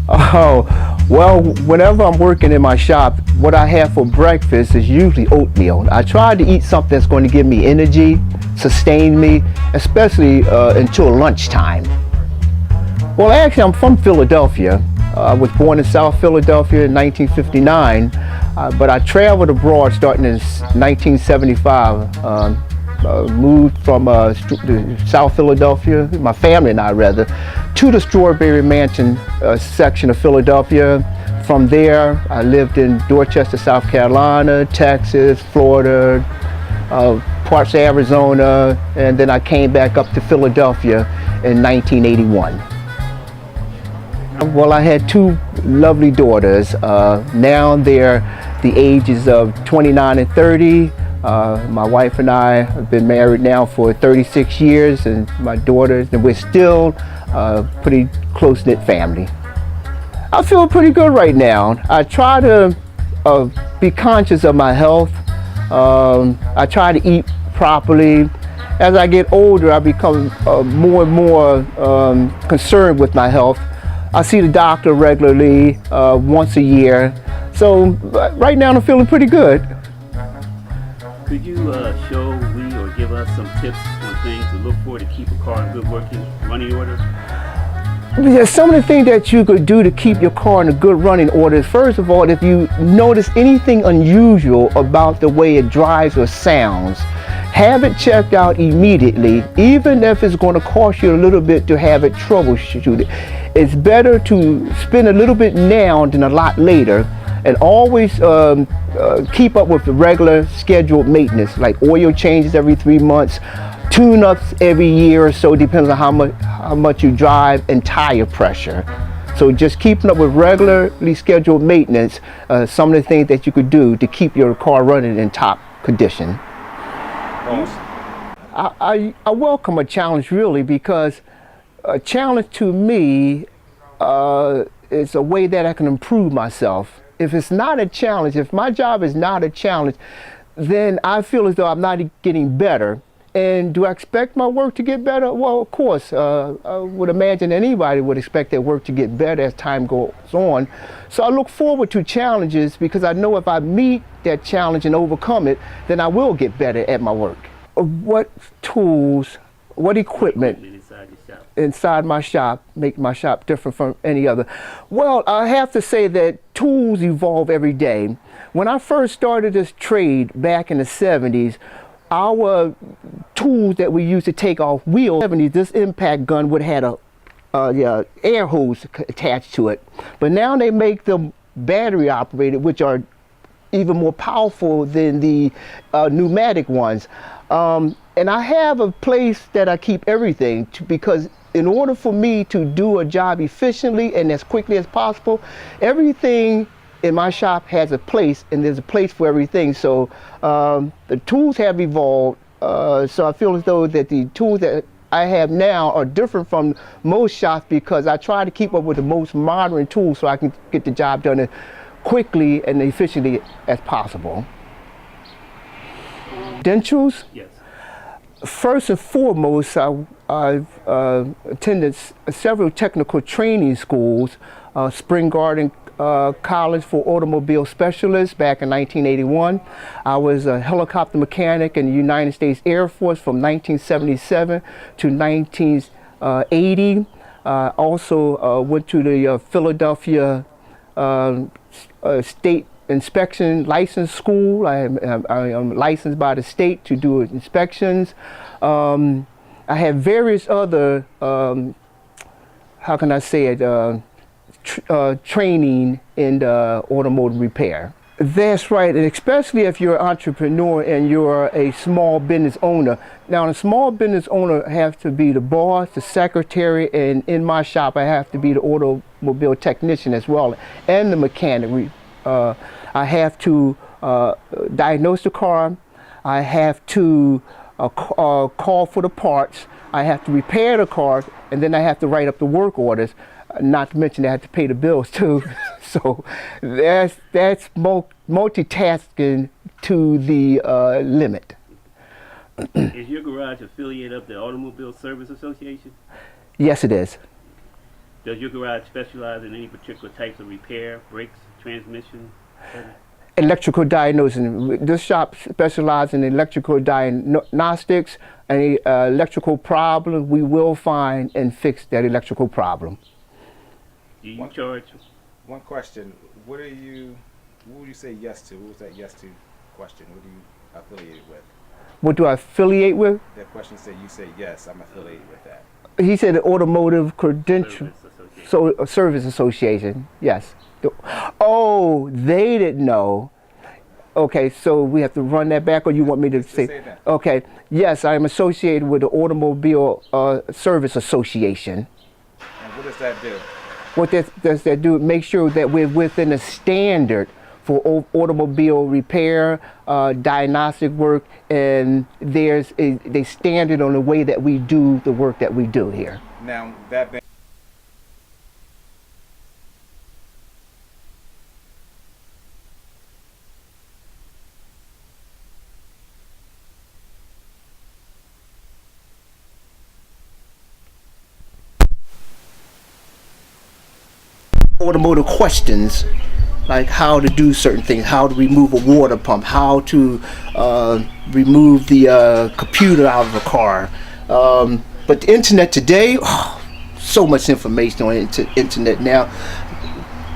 Oh, well, whenever I'm working in my shop, what I have for breakfast is usually oatmeal. I try to eat something that's going to give me energy, sustain me, especially until lunchtime. Well, actually, I'm from Philadelphia. I was born in South Philadelphia in 1959, but I traveled abroad starting in 1975. Moved from South Philadelphia, my family and I rather, to the Strawberry Mansion section of Philadelphia. From there, I lived in Dorchester, South Carolina, Texas, Florida, parts of Arizona, and then I came back up to Philadelphia in 1981. Well, I had two lovely daughters. Now they're the ages of 29 and 30. My wife and I have been married now for 36 years, and my daughters, and we're still a pretty close-knit family. I feel pretty good right now. I try to be conscious of my health. I try to eat properly. As I get older, I become more and more concerned with my health. I see the doctor regularly, once a year. So right now I'm feeling pretty good. Could you show me or give us some tips on things to look for to keep a car in good running order? Yeah, some of the things that you could do to keep your car in a good running order is, first of all, if you notice anything unusual about the way it drives or sounds, have it checked out immediately, even if it's going to cost you a little bit to have it troubleshooted. It's better to spend a little bit now than a lot later, and always keep up with the regular scheduled maintenance, like oil changes every 3 months, tune-ups every year or so, depends on how much you drive, and tire pressure. So just keeping up with regularly scheduled maintenance, some of the things that you could do to keep your car running in top condition. I welcome a challenge, really, because a challenge to me is a way that I can improve myself. If it's not a challenge, if my job is not a challenge, then I feel as though I'm not getting better. And do I expect my work to get better? Well, of course, I would imagine anybody would expect their work to get better as time goes on. So I look forward to challenges because I know if I meet that challenge and overcome it, then I will get better at my work. What tools, what equipment inside my shop make my shop different from any other? Well, I have to say that tools evolve every day. When I first started this trade back in the 70s, our tools that we used to take off wheels, this impact gun would have a air hose attached to it. But now they make them battery operated, which are even more powerful than the pneumatic ones. And I have a place that I keep everything because in order for me to do a job efficiently and as quickly as possible, everything in my shop has a place, and there's a place for everything. So the tools have evolved. So I feel as though that the tools that I have now are different from most shops because I try to keep up with the most modern tools so I can get the job done as quickly and efficiently as possible. Credentials? Yes. First and foremost, I've attended several technical training schools, Spring Garden College for Automobile Specialists back in 1981. I was a helicopter mechanic in the United States Air Force from 1977 to 1980. Also went to the Philadelphia State Inspection License School. I am licensed by the state to do inspections. I have various other, how can I say it, training in automotive repair. That's right, and especially if you're an entrepreneur and you're a small business owner. Now, a small business owner has to be the boss, the secretary, and in my shop I have to be the automobile technician as well, and the mechanic. I have to diagnose the car, I have to call for the parts, I have to repair the car, and then I have to write up the work orders. Not to mention I have to pay the bills too. So that's multitasking to the limit. Is your garage affiliated of the Automobile Service Association? Yes, it is. Does your garage specialize in any particular types of repair, brakes, transmission? Electrical diagnosing. This shop specializes in electrical diagnostics. Any electrical problem, we will find and fix that electrical problem. Do you charge? One question. What would you say yes to? What was that yes to question? What do you affiliate with? What do I affiliate with? That question said you say yes, I'm affiliated with that. He said the Automotive Credential Service Association. Yes. Oh, they didn't know. Okay, so we have to run that back, or you want me to say that? Okay. Yes, I am associated with the Automobile Service Association. And what does that do? What does that do? Make sure that we're within a standard for automobile repair, diagnostic work, and there's a standard on the way that we do the work that we do here. Now, that being automotive questions, like how to do certain things, how to remove a water pump, how to remove the computer out of a car. But the internet today, so much information on the internet now.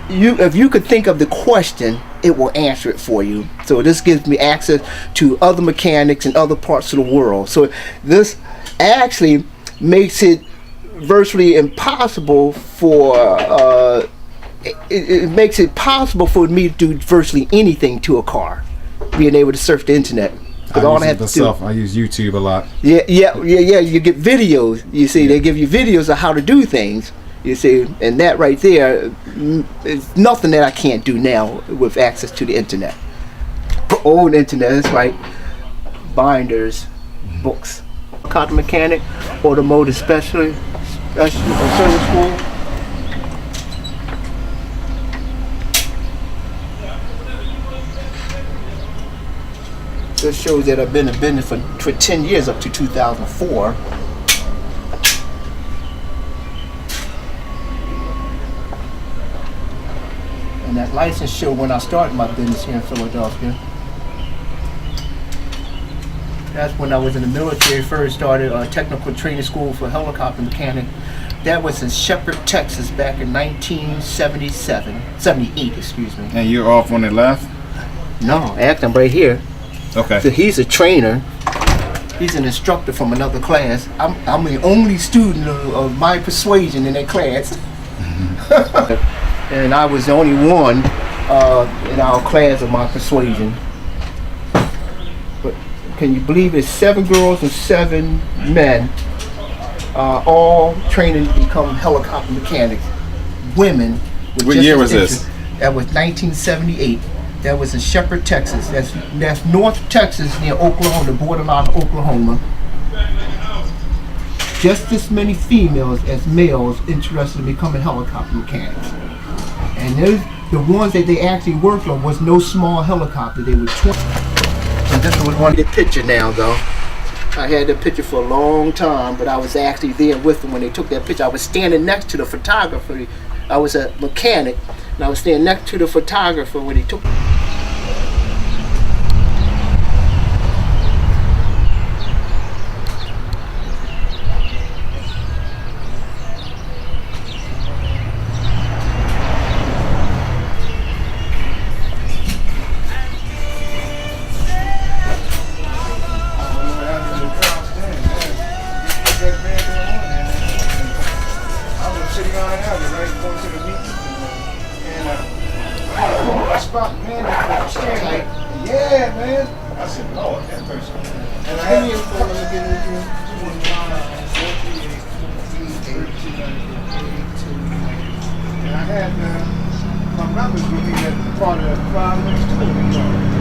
If you could think of the question, it will answer it for you. So this gives me access to other mechanics in other parts of the world. So this actually makes it virtually impossible for it makes it possible for me to do virtually anything to a car, being able to surf the internet. I use YouTube a lot. Yeah. You get videos. You see, they give you videos of how to do things. You see, and that right there is nothing that I can't do now with access to the internet. Old internet, that's right. Binders, books. Car mechanic, automotive specialist, service school. This shows that I've been in business for 10 years, up to 2004. And that license showed when I started my business here in Philadelphia. That's when I was in the military, first started a technical training school for helicopter mechanic. That was in Shepherd, Texas, back in 78, excuse me. And you're off on the left? No, actually I'm right here. Okay. So he's a trainer. He's an instructor from another class. I'm the only student of my persuasion in that class. And I was the only one in our class of my persuasion. But can you believe it's 7 girls and 7 men, all training to become helicopter mechanics. Women. What year was this? That was 1978. That was in Shepherd, Texas. That's North Texas near Oklahoma, the borderline of Oklahoma. Just as many females as males interested in becoming helicopter mechanics. And the ones that they actually worked on was no small helicopter. They were 20. And this was one of the picture now, though. I had that picture for a long time, but I was actually there with them when they took that picture. I was standing next to the photographer. I was a mechanic, and I was standing next to the photographer when he took. Yeah, man. I said, Lord, that person. And I had him for and I had my numbers with me at part of 5 minutes to